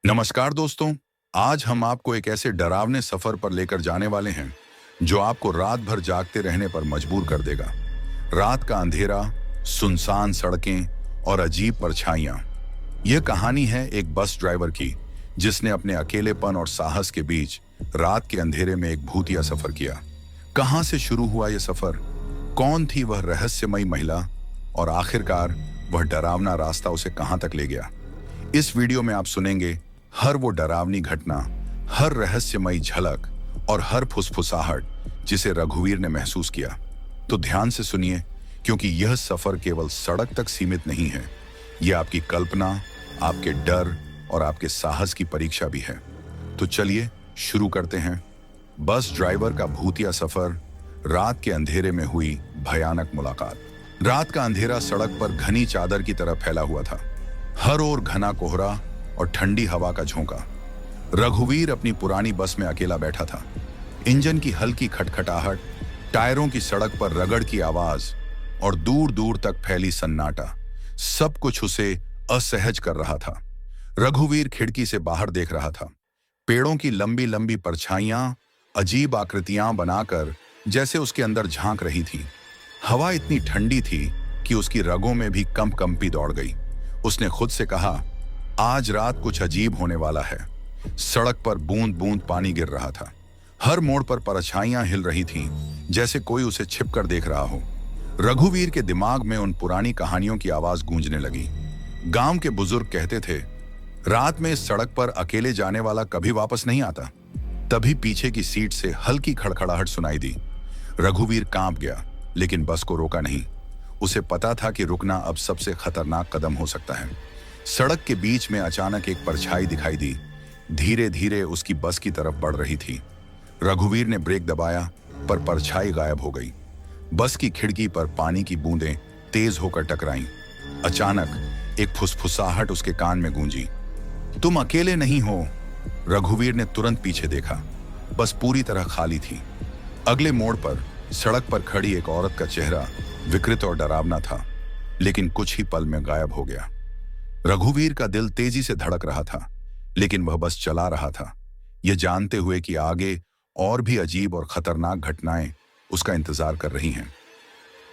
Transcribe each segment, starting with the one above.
नमस्कार दोस्तों। आज हम आपको एक ऐसे डरावने सफर पर लेकर जाने वाले हैं जो आपको रात भर जागते रहने पर मजबूर कर देगा। रात का अंधेरा, सुनसान सड़कें और अजीब परछाइयां। यह कहानी है एक बस ड्राइवर की जिसने अपने अकेलेपन और साहस के बीच रात के अंधेरे में एक भूतिया सफर किया। कहां से शुरू हुआ यह सफर? कौन थी वह रहस्यमयी महिला और आखिरकार वह डरावना रास्ता उसे कहां तक ले गया? इस वीडियो में आप सुनेंगे हर वो डरावनी घटना, हर रहस्यमयी झलक और हर फुसफुसाहट जिसे रघुवीर ने महसूस किया। तो ध्यान से सुनिए, क्योंकि यह सफर केवल सड़क तक सीमित नहीं है। यह आपकी कल्पना, आपके डर और आपके साहस की परीक्षा भी है। तो चलिए शुरू करते हैं। बस ड्राइवर का भूतिया सफर, रात के अंधेरे में हुई भयानक मुलाकात। रात का अंधेरा सड़क पर घनी चादर की तरह फैला हुआ था। हर ओर घना कोहरा और ठंडी हवा का झोंका। रघुवीर अपनी पुरानी बस में अकेला बैठा था। इंजन की हल्की खटखटाहट, टायरों की सड़क पर रगड़ की आवाज और दूर दूर तक फैली सन्नाटा, सब कुछ उसे असहज कर रहा था। रघुवीर खिड़की से बाहर देख रहा था। पेड़ों की लंबी लंबी परछाइयां अजीब आकृतियां बनाकर जैसे उसके अंदर झांक रही थी। हवा इतनी ठंडी थी कि उसकी रगों में भी कंपी दौड़ गई। उसने खुद से कहा, आज रात कुछ अजीब होने वाला है। सड़क पर बूंद बूंद पानी गिर रहा था। हर मोड़ पर परछाइयां हिल रही थीं, जैसे कोई उसे छिपकर देख रहा हो। रघुवीर के दिमाग में उन पुरानी कहानियों की आवाज गूंजने लगी। गांव के बुजुर्ग कहते थे, रात में इस सड़क पर अकेले जाने वाला कभी वापस नहीं आता। तभी पीछे की सीट से हल्की खड़खड़ाहट सुनाई दी। रघुवीर कांप गया, लेकिन बस को रोका नहीं। उसे पता था कि रुकना अब सबसे खतरनाक कदम हो सकता है। सड़क के बीच में अचानक एक परछाई दिखाई दी। धीरे धीरे उसकी बस की तरफ बढ़ रही थी। रघुवीर ने ब्रेक दबाया, पर परछाई गायब हो गई। बस की खिड़की पर पानी की बूंदें तेज होकर टकराईं। अचानक एक फुसफुसाहट उसके कान में गूंजी। तुम अकेले नहीं हो। रघुवीर ने तुरंत पीछे देखा। बस पूरी तरह खाली थी। अगले मोड़ पर सड़क पर खड़ी एक औरत का चेहरा विकृत और डरावना था, लेकिन कुछ ही पल में गायब हो गया। रघुवीर का दिल तेजी से धड़क रहा था, लेकिन वह बस चला रहा था, यह जानते हुए कि आगे और भी अजीब और खतरनाक घटनाएं उसका इंतजार कर रही हैं।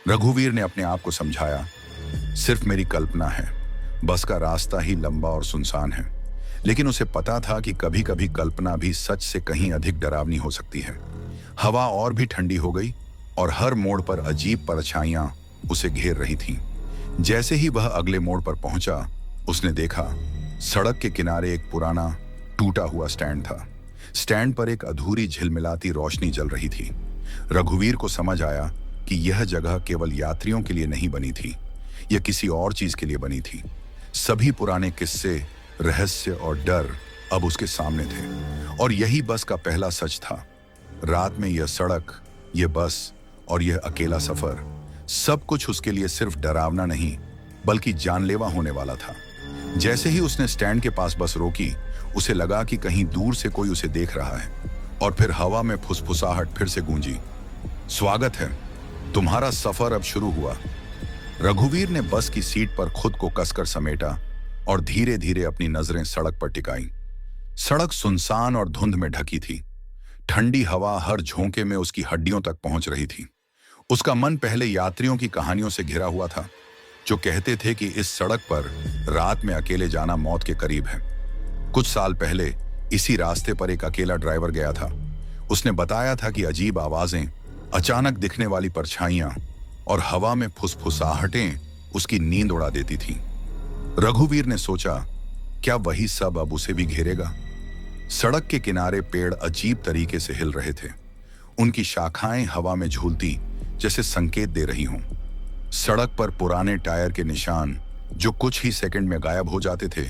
रघुवीर ने अपने आप को समझाया, सिर्फ मेरी कल्पना है। बस का रास्ता ही लंबा और सुनसान है। लेकिन उसे पता था कि कभी कभी कल्पना भी सच से कहीं अधिक डरावनी हो सकती है। हवा और भी ठंडी हो गई और हर मोड़ पर अजीब परछाइयां उसे घेर रही थीं। जैसे ही वह अगले मोड़ पर पहुंचा, उसने देखा सड़क के किनारे एक पुराना टूटा हुआ स्टैंड था। स्टैंड पर एक अधूरी झिलमिलाती रोशनी जल रही थी। रघुवीर को समझ आया कि यह जगह केवल यात्रियों के लिए नहीं बनी थी, यह किसी और चीज के लिए बनी थी। सभी पुराने किस्से, रहस्य और डर अब उसके सामने थे, और यही बस का पहला सच था। रात में यह सड़क, यह बस और यह अकेला सफर, सब कुछ उसके लिए सिर्फ डरावना नहीं बल्कि जानलेवा होने वाला था। जैसे ही उसने स्टैंड के पास बस रोकी, उसे लगा कि कहीं दूर से कोई उसे देख रहा है, और फिर हवा में फुसफुसाहट फिर से गूंजी। स्वागत है, तुम्हारा सफर अब शुरू हुआ। रघुवीर ने बस की सीट पर खुद को कसकर समेटा और धीरे धीरे अपनी नजरें सड़क पर टिकाई। सड़क सुनसान और धुंध में ढकी थी। ठंडी हवा हर झोंके में उसकी हड्डियों तक पहुंच रही थी। उसका मन पहले यात्रियों की कहानियों से घिरा हुआ था, जो कहते थे कि इस सड़क पर रात में अकेले जाना मौत के करीब है। कुछ साल पहले इसी रास्ते पर एक अकेला ड्राइवर गया था। उसने बताया था कि अजीब आवाजें, अचानक दिखने वाली परछाइयां और हवा में फुसफुसाहटें उसकी नींद उड़ा देती थीं। रघुवीर ने सोचा, क्या वही सब अब उसे भी घेरेगा? सड़क के किनारे पेड़ अजीब तरीके से हिल रहे थे। उनकी शाखाएं हवा में झूलती जैसे संकेत दे रही हों। सड़क पर पुराने टायर के निशान, जो कुछ ही सेकंड में गायब हो जाते थे,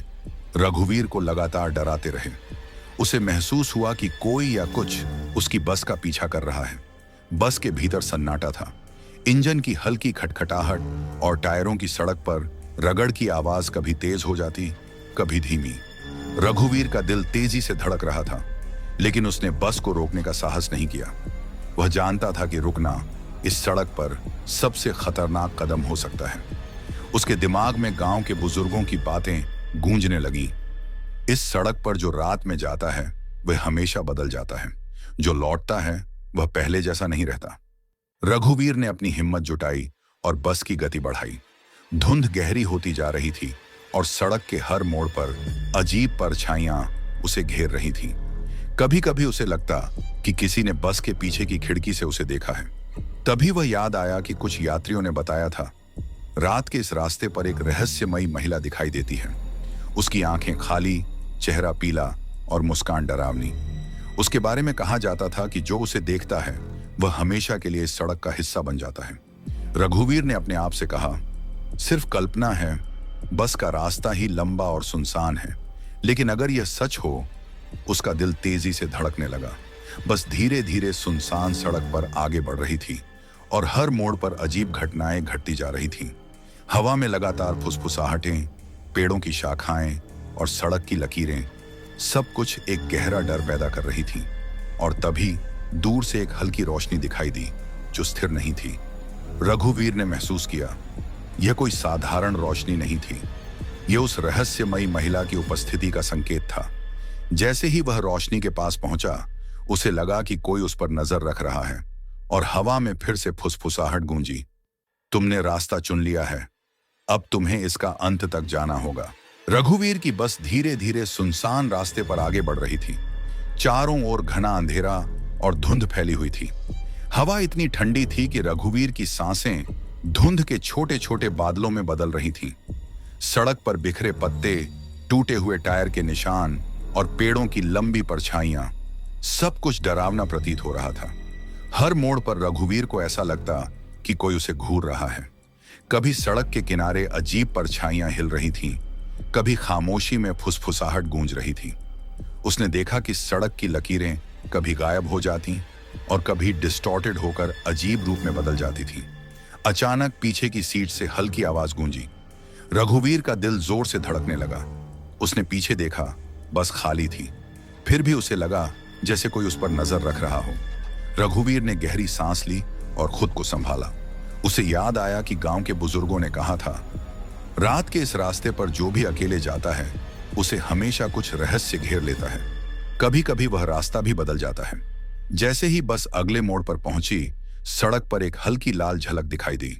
रघुवीर को लगातार डराते रहे। उसे महसूस हुआ कि कोई या कुछ उसकी बस का पीछा कर रहा है। बस के भीतर सन्नाटा था। इंजन की हल्की खटखटाहट और टायरों की सड़क पर रगड़ की आवाज कभी तेज हो जाती, कभी धीमी। रघुवीर का दिल तेजी से धड़क रहा था, लेकिन उसने बस को रोकने का साहस नहीं किया। वह जानता था कि रुकना इस सड़क पर सबसे खतरनाक कदम हो सकता है। उसके दिमाग में गांव के बुजुर्गों की बातें गूंजने लगी। इस सड़क पर जो रात में जाता है वह हमेशा बदल जाता है, जो लौटता है वह पहले जैसा नहीं रहता। रघुवीर ने अपनी हिम्मत जुटाई और बस की गति बढ़ाई। धुंध गहरी होती जा रही थी और सड़क के हर मोड़ पर अजीब परछाइयां उसे घेर रही थीं। कभी कभी उसे लगता कि किसी ने बस के पीछे की खिड़की से उसे देखा है। तभी वह याद आया कि कुछ यात्रियों ने बताया था, रात के इस रास्ते पर एक रहस्यमयी महिला दिखाई देती है। उसकी आंखें खाली, चेहरा पीला और मुस्कान डरावनी। उसके बारे में कहा जाता था कि जो उसे देखता है वह हमेशा के लिए इस सड़क का हिस्सा बन जाता है। रघुवीर ने अपने आप से कहा, सिर्फ कल्पना है, बस का रास्ता ही लंबा और सुनसान है। लेकिन अगर यह सच हो, उसका दिल तेजी से धड़कने लगा। बस धीरे धीरे सुनसान सड़क पर आगे बढ़ रही थी और हर मोड़ पर अजीब घटनाएं घटती जा रही थीं। हवा में लगातार फुसफुसाहटें, पेड़ों की शाखाएं और सड़क की लकीरें, सब कुछ एक गहरा डर पैदा कर रही थी। और तभी दूर से एक हल्की रोशनी दिखाई दी जो स्थिर नहीं थी। रघुवीर ने महसूस किया, यह कोई साधारण रोशनी नहीं थी। यह उस रहस्यमयी महिला की उपस्थिति का संकेत था। जैसे ही वह रोशनी के पास पहुंचा, उसे लगा कि कोई उस पर नजर रख रहा है और हवा में फिर से फुसफुसाहट गूंजी, तुमने रास्ता चुन लिया है, अब तुम्हें इसका अंत तक जाना होगा। रघुवीर की बस धीरे धीरे सुनसान रास्ते पर आगे बढ़ रही थी। चारों ओर घना अंधेरा और धुंध फैली हुई थी। हवा इतनी ठंडी थी कि रघुवीर की सांसें धुंध के छोटे छोटे बादलों में बदल रही थीं। सड़क पर बिखरे पत्ते, टूटे हुए टायर के निशान और पेड़ों की लंबी परछाइयां, सब कुछ डरावना प्रतीत हो रहा था। हर मोड़ पर रघुवीर को ऐसा लगता कि कोई उसे घूर रहा है। कभी सड़क के किनारे अजीब परछाइयां हिल रही थीं, कभी खामोशी में फुसफुसाहट गूंज रही थी। उसने देखा कि सड़क की लकीरें कभी गायब हो जाती और कभी डिस्टॉर्टेड होकर अजीब रूप में बदल जाती थी। अचानक पीछे की सीट से हल्की आवाज गूंजी। रघुवीर का दिल जोर से धड़कने लगा। उसने पीछे देखा, बस खाली थी। फिर भी उसे लगा जैसे कोई उस पर नजर रख रहा हो। रघुवीर ने गहरी सांस ली और खुद को संभाला। उसे याद आया कि गांव के बुजुर्गों ने कहा था, रात के इस रास्ते पर जो भी अकेले जाता है उसे हमेशा कुछ रहस्य घेर लेता है। कभी कभी वह रास्ता भी बदल जाता है। जैसे ही बस अगले मोड़ पर पहुंची, सड़क पर एक हल्की लाल झलक दिखाई दी।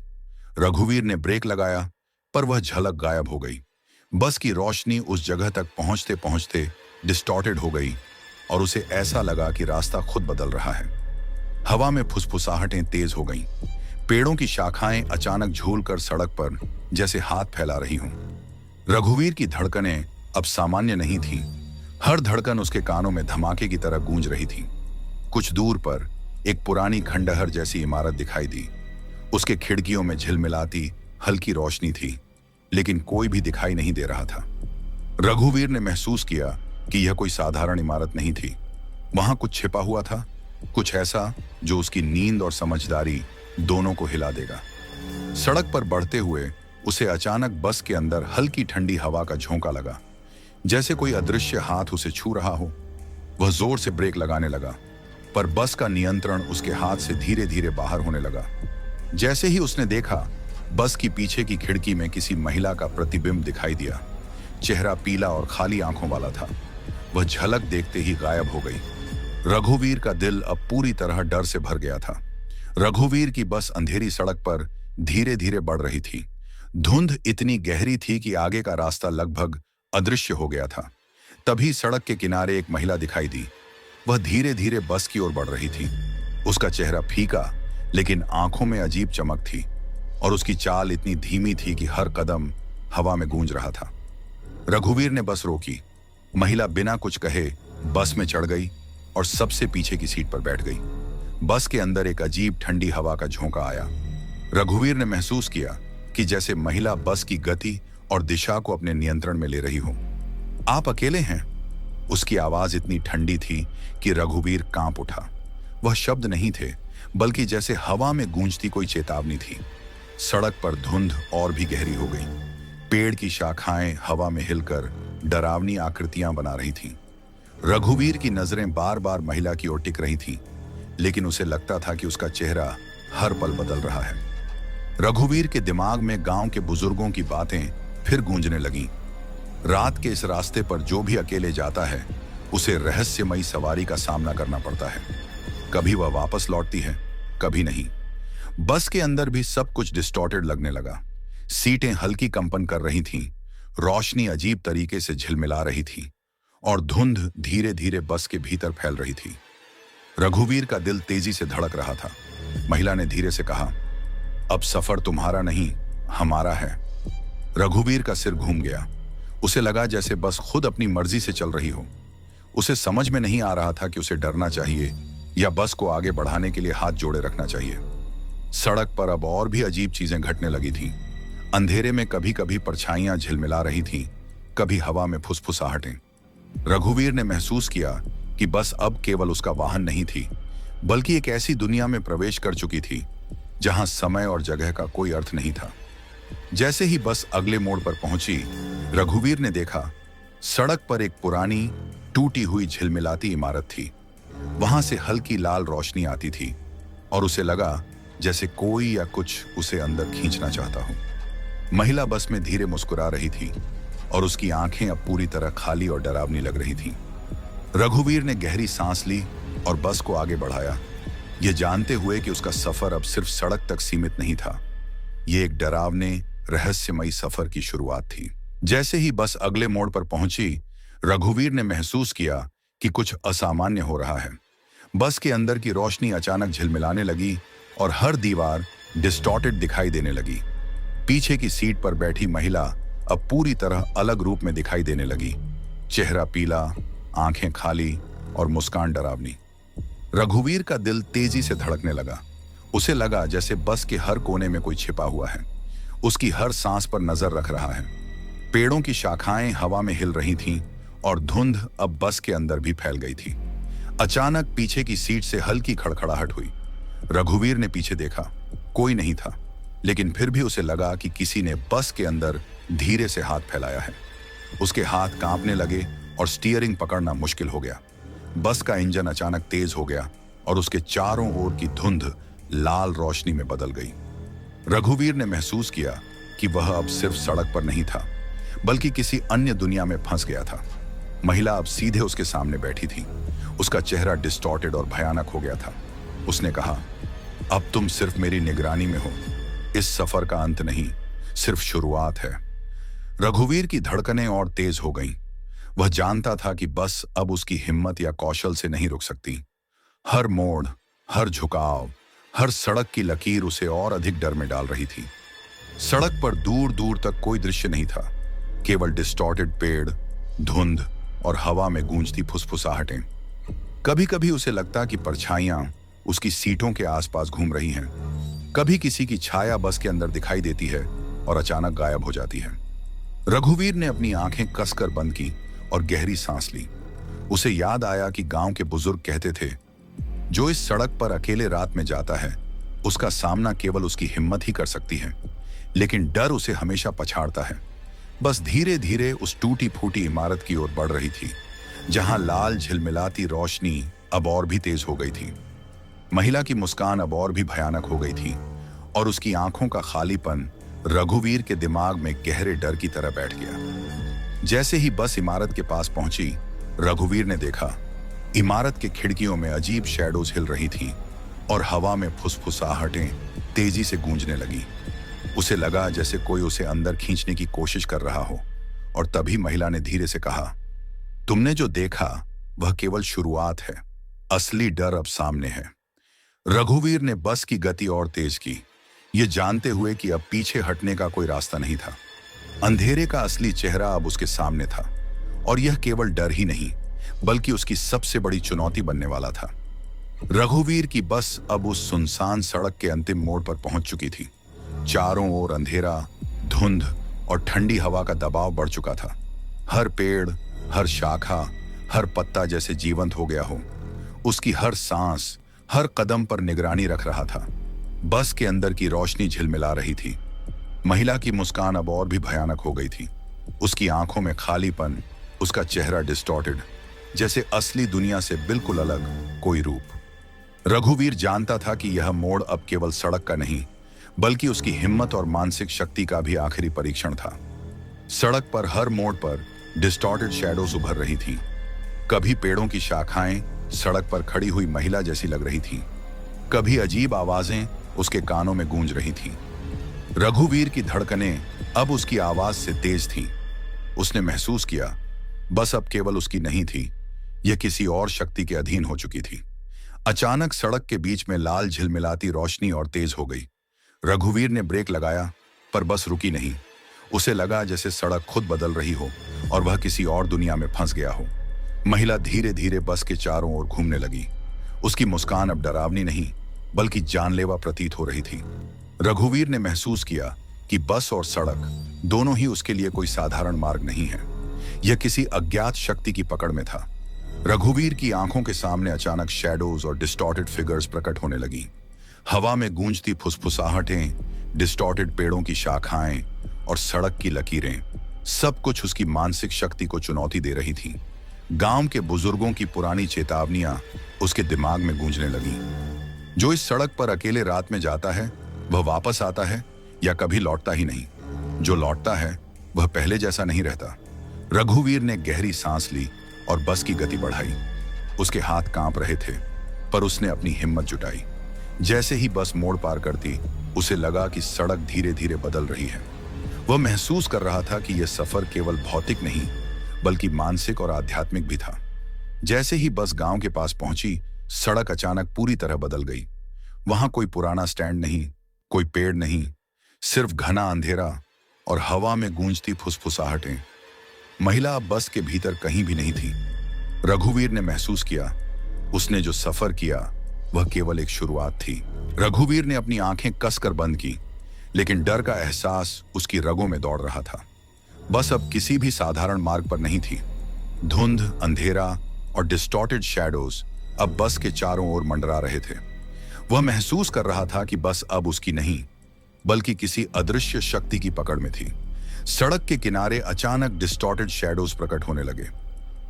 रघुवीर ने ब्रेक लगाया, पर वह झलक गायब हो गई। बस की रोशनी उस जगह तक पहुंचते पहुंचते डिस्टॉर्टेड हो गई और उसे ऐसा लगा कि रास्ता खुद बदल रहा है। हवा में फुसफुसाहटें तेज हो गईं। पेड़ों की शाखाएं अचानक झूलकर सड़क पर जैसे हाथ फैला रही हों। रघुवीर की धड़कनें अब सामान्य नहीं थीं। हर धड़कन उसके कानों में धमाके की तरह गूंज रही थी। कुछ दूर पर एक पुरानी खंडहर जैसी इमारत दिखाई दी। उसके खिड़कियों में झिलमिलाती हल्की रोशनी थी, लेकिन कोई भी दिखाई नहीं दे रहा था। रघुवीर ने महसूस किया कि यह कोई साधारण इमारत नहीं थी। वहां कुछ छिपा हुआ था, कुछ ऐसा जो उसकी नींद और समझदारी दोनों को हिला देगा। सड़क पर बढ़ते हुए उसे अचानक बस के अंदर हल्की ठंडी हवा का झोंका लगा, जैसे कोई अदृश्य हाथ उसे छू रहा हो। वह जोर से ब्रेक लगाने लगा, पर बस का नियंत्रण उसके हाथ से धीरे धीरे बाहर होने लगा। जैसे ही उसने देखा, बस की पीछे की खिड़की में किसी महिला का प्रतिबिंब दिखाई दिया। चेहरा पीला और खाली आंखों वाला था। वह झलक देखते ही गायब हो गई। रघुवीर का दिल अब पूरी तरह डर से भर गया था। रघुवीर की बस अंधेरी सड़क पर धीरे धीरे बढ़ रही थी। धुंध इतनी गहरी थी कि आगे का रास्ता लगभग अदृश्य हो गया था। तभी सड़क के किनारे एक महिला दिखाई दी। वह धीरे धीरे बस की ओर बढ़ रही थी। उसका चेहरा फीका, लेकिन आंखों में अजीब चमक थी और उसकी चाल इतनी धीमी थी कि हर कदम हवा में गूंज रहा था। रघुवीर ने बस रोकी। महिला बिना कुछ कहे बस में चढ़ गई और सबसे पीछे की सीट पर बैठ गई। बस के अंदर एक अजीब ठंडी हवा का झोंका आया। रघुवीर ने महसूस किया कि जैसे महिला बस की गति और दिशा को अपने नियंत्रण में ले रही हो। आप अकेले हैं? उसकी आवाज इतनी ठंडी थी कि रघुवीर कांप उठा। वह शब्द नहीं थे, बल्कि जैसे हवा में गूंजती कोई चेतावनी थी। सड़क पर धुंध और भी गहरी हो गई। पेड़ की शाखाएं हवा में हिलकर डरावनी आकृतियां बना रही थीं। रघुवीर की नजरें बार बार महिला की ओर टिक रही थीं, लेकिन उसे लगता था कि उसका चेहरा हर पल बदल रहा है। रघुवीर के दिमाग में गांव के बुजुर्गों की बातें फिर गूंजने लगीं। रात के इस रास्ते पर जो भी अकेले जाता है उसे रहस्यमयी सवारी का सामना करना पड़ता है। कभी वह वापस लौटती है, कभी नहीं। बस के अंदर भी सब कुछ डिस्टॉर्टेड लगने लगा। सीटें हल्की कंपन कर रही थीं, रोशनी अजीब तरीके से झिलमिला रही थी और धुंध धीरे धीरे बस के भीतर फैल रही थी। रघुवीर का दिल तेजी से धड़क रहा था। महिला ने धीरे से कहा, अब सफर तुम्हारा नहीं, हमारा है। रघुवीर का सिर घूम गया। उसे लगा जैसे बस खुद अपनी मर्जी से चल रही हो। उसे समझ में नहीं आ रहा था कि उसे डरना चाहिए या बस को आगे बढ़ाने के लिए हाथ जोड़े रखना चाहिए। सड़क पर अब और भी अजीब चीजें घटने लगी थीं। अंधेरे में कभी कभी परछाइयां झिलमिला रही थीं, कभी हवा में फुसफुसाहटें। रघुवीर ने महसूस किया कि बस अब केवल उसका वाहन नहीं थी, बल्कि एक ऐसी दुनिया में प्रवेश कर चुकी थी जहां समय और जगह का कोई अर्थ नहीं था। जैसे ही बस अगले मोड़ पर पहुंची, रघुवीर ने देखा सड़क पर एक पुरानी टूटी हुई झिलमिलाती इमारत थी। वहां से हल्की लाल रोशनी आती थी और उसे लगा जैसे कोई या कुछ उसे अंदर खींचना चाहता हो। महिला बस में धीरे मुस्कुरा रही थी और उसकी आंखें अब पूरी तरह खाली और डरावनी लग रही थीं। रघुवीर ने गहरी सांस ली और बस को आगे बढ़ाया, ये जानते हुए कि उसका सफर अब सिर्फ सड़क तक सीमित नहीं था। ये एक डरावने रहस्यमयी सफर की शुरुआत थी। जैसे ही बस अगले मोड़ पर पहुंची, रघुवीर ने महसूस किया कि कुछ असामान्य हो रहा है। बस के अंदर की रोशनी अचानक झिलमिलाने लगी और हर दीवार डिस्टॉर्टेड दिखाई देने लगी। पीछे की सीट पर बैठी महिला अब पूरी तरह अलग रूप में दिखाई देने लगी। चेहरा पीला, आंखें खाली और मुस्कान डरावनी। रघुवीर का दिल तेजी से धड़कने लगा। उसे लगा जैसे बस के हर कोने में कोई छिपा हुआ है, उसकी हर सांस पर नजर रख रहा है। पेड़ों की शाखाएं हवा में हिल रही थीं और धुंध अब बस के अंदर भी फैल गई थी। अचानक पीछे की सीट से हल्की खड़खड़ाहट हुई। रघुवीर ने पीछे देखा, कोई नहीं था, लेकिन फिर भी उसे लगा कि किसी ने बस के अंदर धीरे से हाथ फैलाया है। उसके हाथ कांपने लगे और स्टीयरिंग पकड़ना मुश्किल हो गया। बस का इंजन अचानक तेज हो गया और उसके चारों ओर की धुंध लाल रोशनी में बदल गई। रघुवीर ने महसूस किया कि वह अब सिर्फ सड़क पर नहीं था, बल्कि किसी अन्य दुनिया में फंस गया था। महिला अब सीधे उसके सामने बैठी थी। उसका चेहरा डिस्टॉर्टेड और भयानक हो गया था। उसने कहा, अब तुम सिर्फ मेरी निगरानी में हो। इस सफर का अंत नहीं, सिर्फ शुरुआत है। रघुवीर की धड़कनें और तेज हो गईं। वह जानता था कि बस अब उसकी हिम्मत या कौशल से नहीं रुक सकती। हर मोड़, हर झुकाव, हर सड़क की लकीर उसे और अधिक डर में डाल रही थी। सड़क पर दूर दूर तक कोई दृश्य नहीं था, केवल डिस्टॉर्टेड पेड़, धुंध और हवा में गूंजती फुसफुसाहटें। कभी कभी उसे लगता कि परछाइयां उसकी सीटों के आसपास घूम रही हैं। कभी किसी की छाया बस के अंदर दिखाई देती है और अचानक गायब हो जाती है। रघुवीर ने अपनी आंखें कसकर बंद की और गहरी सांस ली। उसे याद आया कि गांव के बुजुर्ग कहते थे, जो इस सड़क पर अकेले रात में जाता है उसका सामना केवल उसकी हिम्मत ही कर सकती है, लेकिन डर उसे हमेशा पछाड़ता है। बस धीरे धीरे उस टूटी फूटी इमारत की ओर बढ़ रही थी, जहां लाल झिलमिलाती रोशनी अब और भी तेज हो गई थी। महिला की मुस्कान अब और भी भयानक हो गई थी और उसकी आंखों का खालीपन रघुवीर के दिमाग में गहरे डर की तरह बैठ गया। जैसे ही बस इमारत के पास पहुंची, रघुवीर ने देखा इमारत के खिड़कियों में अजीब शैडोज हिल रही थीं और हवा में फुसफुसाहटें तेजी से गूंजने लगी। उसे लगा जैसे कोई उसे अंदर खींचने की कोशिश कर रहा हो और तभी महिला ने धीरे से कहा, तुमने जो देखा वह केवल शुरुआत है, असली डर अब सामने है। रघुवीर ने बस की गति और तेज की, ये जानते हुए कि अब पीछे हटने का कोई रास्ता नहीं था। अंधेरे का असली चेहरा अब उसके सामने था और यह केवल डर ही नहीं, बल्कि उसकी सबसे बड़ी चुनौती बनने वाला था। रघुवीर की बस अब उस सुनसान सड़क के अंतिम मोड़ पर पहुंच चुकी थी। चारों ओर अंधेरा, धुंध और ठंडी हवा का दबाव बढ़ चुका था। हर पेड़, हर शाखा, हर पत्ता जैसे जीवंत हो गया हो। उसकी हर सांस, हर कदम पर निगरानी रख रहा था। बस के अंदर की रोशनी झिलमिला रही थी। महिला की मुस्कान अब और भी भयानक हो गई थी। उसकी आंखों में खालीपन, उसका चेहरा डिस्टॉर्टेड, जैसे असली दुनिया से बिल्कुल अलग कोई रूप। रघुवीर जानता था कि यह मोड़ अब केवल सड़क का नहीं, बल्कि उसकी हिम्मत और मानसिक शक्ति का भी आखिरी परीक्षण था। सड़क पर हर मोड़ पर डिस्टॉर्टेड शैडोज उभर रही थीं। कभी पेड़ों की शाखाएं सड़क पर खड़ी हुई महिला जैसी लग रही थीं, कभी अजीब आवाजें उसके कानों में गूंज रही थीं। रघुवीर की धड़कनें अब उसकी आवाज से तेज थीं। उसने महसूस किया बस अब केवल उसकी नहीं थी, यह किसी और शक्ति के अधीन हो चुकी थी। अचानक सड़क के बीच में लाल झिलमिलाती रोशनी और तेज हो गई। रघुवीर ने ब्रेक लगाया पर बस रुकी नहीं। उसे लगा जैसे सड़क खुद बदल रही हो और वह किसी और दुनिया में फंस गया हो। महिला धीरे धीरे बस के चारों ओर घूमने लगी। उसकी मुस्कान अब डरावनी नहीं बल्कि जानलेवा प्रतीत हो रही थी। रघुवीर ने महसूस किया कि बस और सड़क दोनों ही उसके लिए कोई साधारण मार्ग नहीं है। यह किसी अज्ञात शक्ति की पकड़ में था। रघुवीर की आंखों के सामने अचानक शैडोज और डिस्टॉर्टेड फिगर्स प्रकट होने लगी। हवा में गूंजती फुसफुसाहटें, डिस्टॉर्टेड पेड़ों की शाखाएं और सड़क की लकीरें, सब कुछ उसकी मानसिक शक्ति को चुनौती दे रही थी। गांव के बुजुर्गों की पुरानी चेतावनियां उसके दिमाग में गूंजने लगी। जो इस सड़क पर अकेले रात में जाता है वह वापस आता है या कभी लौटता ही नहीं। जो लौटता है वह पहले जैसा नहीं रहता। रघुवीर ने गहरी सांस ली और बस की गति बढ़ाई। उसके हाथ कांप रहे थे पर उसने अपनी हिम्मत जुटाई। जैसे ही बस मोड़ पार करती उसे लगा कि सड़क धीरे धीरे बदल रही है। वह महसूस कर रहा था कि यह सफर केवल भौतिक नहीं बल्कि मानसिक और आध्यात्मिक भी था। जैसे ही बस गांव के पास पहुंची, सड़क अचानक पूरी तरह बदल गई। वहां कोई पुराना स्टैंड नहीं, कोई पेड़ नहीं, सिर्फ घना अंधेरा और हवा में गूंजती फुसफुसाहटें। महिला अब बस के भीतर कहीं भी नहीं थी। रघुवीर ने महसूस किया उसने जो सफर किया वह केवल एक शुरुआत थी। रघुवीर ने अपनी आंखें कसकर बंद की, लेकिन डर का एहसास उसकी रगों में दौड़ रहा था। बस अब किसी भी साधारण मार्ग पर नहीं थी। धुंध, अंधेरा और डिस्टॉर्टेड शैडोज अब बस के चारों ओर मंडरा रहे थे। वह महसूस कर रहा था कि बस अब उसकी नहीं बल्कि किसी अदृश्य शक्ति की पकड़ में थी। सड़क के किनारे अचानक डिस्टॉर्टेड शैडोज प्रकट होने लगे।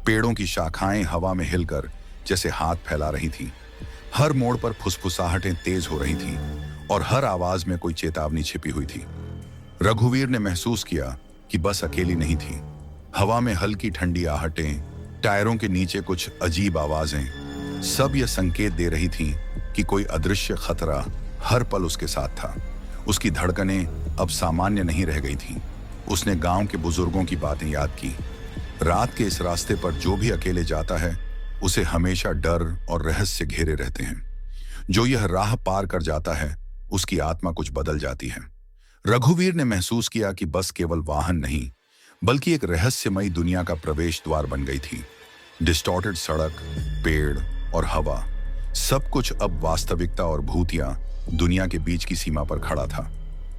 पेड़ों की शाखाएं हवा में हिलकर जैसे हाथ फैला रही थीं। हर मोड़ पर फुसफुसाहटें तेज हो रही थीं और हर आवाज में कोई चेतावनी छिपी हुई थी। रघुवीर ने महसूस किया कि बस अकेली नहीं थी। हवा में हल्की ठंडी आहटें, टायरों के नीचे कुछ अजीब आवाजें, सब यह संकेत दे रही थीं कि कोई अदृश्य खतरा हर पल उसके साथ था। उसकी धड़कनें अब सामान्य नहीं रह गई थीं। उसने गांव के बुजुर्गों की बातें याद की। रात के इस रास्ते पर जो भी अकेले जाता है उसे हमेशा डर और रहस्य घेरे रहते हैं। जो यह राह पार कर जाता है उसकी आत्मा कुछ बदल जाती है। रघुवीर ने महसूस किया कि बस केवल वाहन नहीं बल्कि एक रहस्यमयी दुनिया का प्रवेश द्वार बन गई थी। डिस्टॉर्टेड सड़क, पेड़ और हवा, सब कुछ अब वास्तविकता और भूतिया दुनिया के बीच की सीमा पर खड़ा था।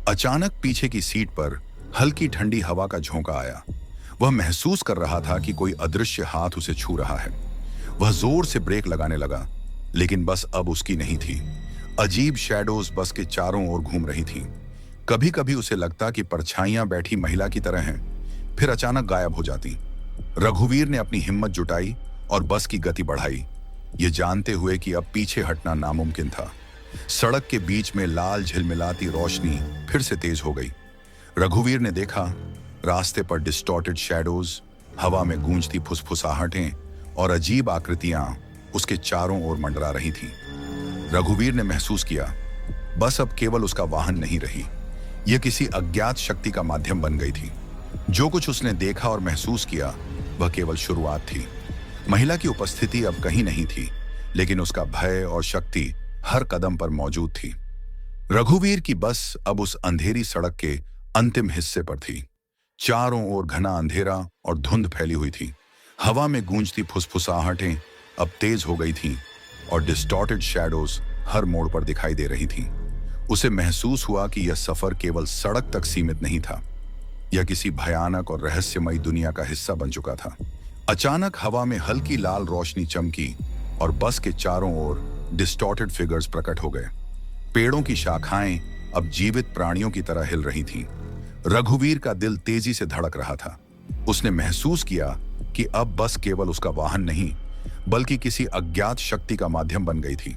अचानक पीछे की सीट पर हल्की ठंडी हवा का झोंका आया। वह महसूस कर रहा था कि कोई अदृश्य हाथ उसे छू रहा है। वह जोर से ब्रेक लगाने लगा, लेकिन बस अब उसकी नहीं थी। अजीब शैडोज बस के चारों ओर घूम रही थीं। कभी कभी उसे लगता कि परछाइयां बैठी महिला की तरह हैं, फिर अचानक गायब हो जाती। रघुवीर ने अपनी हिम्मत जुटाई और बस की गति बढ़ाई, ये जानते हुए कि अब पीछे हटना नामुमकिन था। सड़क के बीच में लाल झिलमिलाती रोशनी फिर से तेज हो गई। रघुवीर ने देखा रास्ते पर डिस्टॉर्टेड शैडोज, हवा में गूंजती फुसफुसाहटें और अजीब आकृतियां उसके चारों ओर मंडरा रही थीं। रघुवीर ने महसूस किया बस अब केवल उसका वाहन नहीं रही, यह किसी अज्ञात शक्ति का माध्यम बन गई थी। जो कुछ उसने देखा और महसूस किया वह केवल शुरुआत थी। महिला की उपस्थिति अब कहीं नहीं थी, लेकिन उसका भय और शक्ति हर कदम पर मौजूद थी। रघुवीर की बस अब उस अंधेरी सड़क के अंतिम हिस्से पर थी। चारों ओर घना अंधेरा और धुंध फैली हुई थी। हवा में गूंजती फुसफुसाहटें अब तेज हो गई थीं और डिस्टॉर्टेड शैडोज हर मोड़ पर दिखाई दे रही थीं। उसे महसूस हुआ कि यह सफर केवल सड़क तक सीमित नहीं था, यह किसी भयानक और रहस्यमयी दुनिया का हिस्सा बन चुका था। अचानक हवा में हल्की लाल रोशनी चमकी और बस के चारों ओर डिस्टॉर्टेड फिगर्स प्रकट हो गए। पेड़ों की शाखाएं अब जीवित प्राणियों की तरह हिल रही थीं। रघुवीर का दिल तेजी से धड़क रहा था। उसने महसूस किया कि अब बस केवल उसका वाहन नहीं बल्कि किसी अज्ञात शक्ति का माध्यम बन गई थी।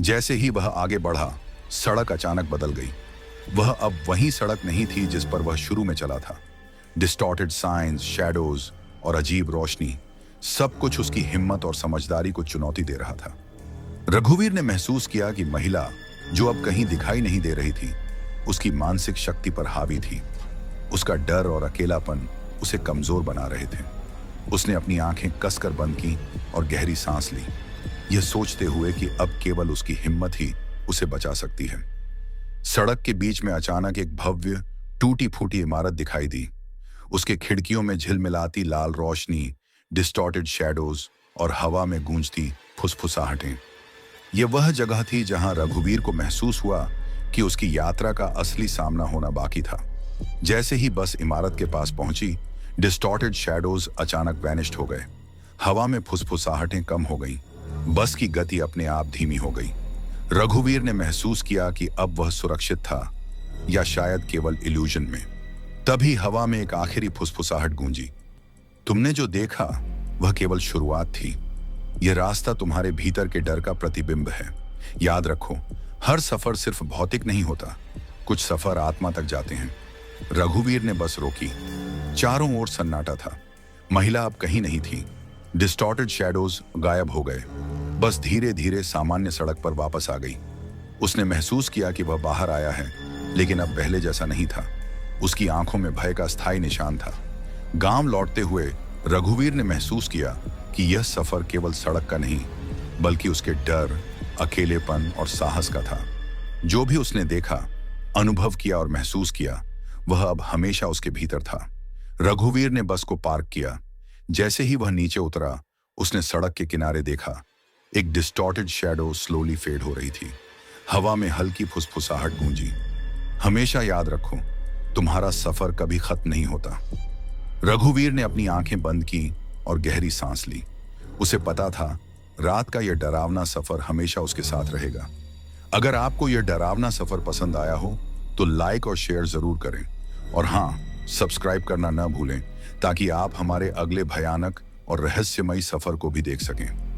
जैसे ही वह आगे बढ़ा, सड़क अचानक बदल गई। वह अब वही सड़क नहीं थी जिस पर वह शुरू में चला था। डिस्टॉर्टेड साइंस, शैडोज और अजीब रोशनी, सब कुछ उसकी हिम्मत और समझदारी को चुनौती दे रहा था। रघुवीर ने महसूस किया कि महिला, जो अब कहीं दिखाई नहीं दे रही थी, उसकी मानसिक शक्ति पर हावी थी। उसका डर और अकेलापन उसे कमजोर बना रहे थे। उसने अपनी आंखें कसकर बंद की और गहरी सांस ली, यह सोचते हुए कि अब केवल उसकी हिम्मत ही उसे बचा सकती है। सड़क के बीच में अचानक एक भव्य, टूटी फूटी इमारत दिखाई दी। उसके खिड़कियों में झिलमिलाती लाल रोशनी, डिस्टॉर्टेड शैडोज और हवा में गूंजती फुसफुसाहटें। यह वह जगह थी जहां रघुवीर को महसूस हुआ कि उसकी यात्रा का असली सामना होना बाकी था। जैसे ही बस इमारत के पास पहुंची, डिस्टॉर्टेड शैडोज अचानक वैनिश्ड हो गए। हवा में फुसफुसाहटें कम हो गईं। बस की गति अपने आप धीमी हो गई। रघुवीर ने महसूस किया कि अब वह सुरक्षित था, या शायद केवल इल्यूजन में। तभी हवा में एक आखिरी फुसफुसाहट गूंजी। तुमने जो देखा वह केवल शुरुआत थी। यह रास्ता तुम्हारे भीतर के डर का प्रतिबिंब है। याद रखो, हर सफर सिर्फ भौतिक नहीं होता, कुछ सफर आत्मा तक जाते हैं। रघुवीर ने बस रोकी। चारों ओर सन्नाटा था। महिला अब कहीं नहीं थी। डिस्टॉर्टेड शैडोज गायब हो गए। बस धीरे धीरे सामान्य सड़क पर वापस आ गई। उसने महसूस किया कि वह बाहर आया है, लेकिन अब पहले जैसा नहीं था। उसकी आंखों में भय का स्थायी निशान था। गांव लौटते हुए रघुवीर ने महसूस किया कि यह सफर केवल सड़क का नहीं, बल्कि उसके डर, अकेलेपन और साहस का था। जो भी उसने देखा, अनुभव किया और महसूस किया, वह अब हमेशा उसके भीतर था। रघुवीर ने बस को पार्क किया। जैसे ही वह नीचे उतरा, उसने सड़क के किनारे देखा। एक डिस्टॉर्टेड शैडो स्लोली फेड हो रही थी। हवा में हल्की फुसफुसाहट गूंजी। हमेशा याद रखो, तुम्हारा सफर कभी खत्म नहीं होता। रघुवीर ने अपनी आंखें बंद की और गहरी सांस ली। उसे पता था, रात का यह डरावना सफर हमेशा उसके साथ रहेगा। अगर आपको यह डरावना सफर पसंद आया हो तो लाइक और शेयर जरूर करें, और हाँ, सब्सक्राइब करना न भूलें, ताकि आप हमारे अगले भयानक और रहस्यमयी सफर को भी देख सकें।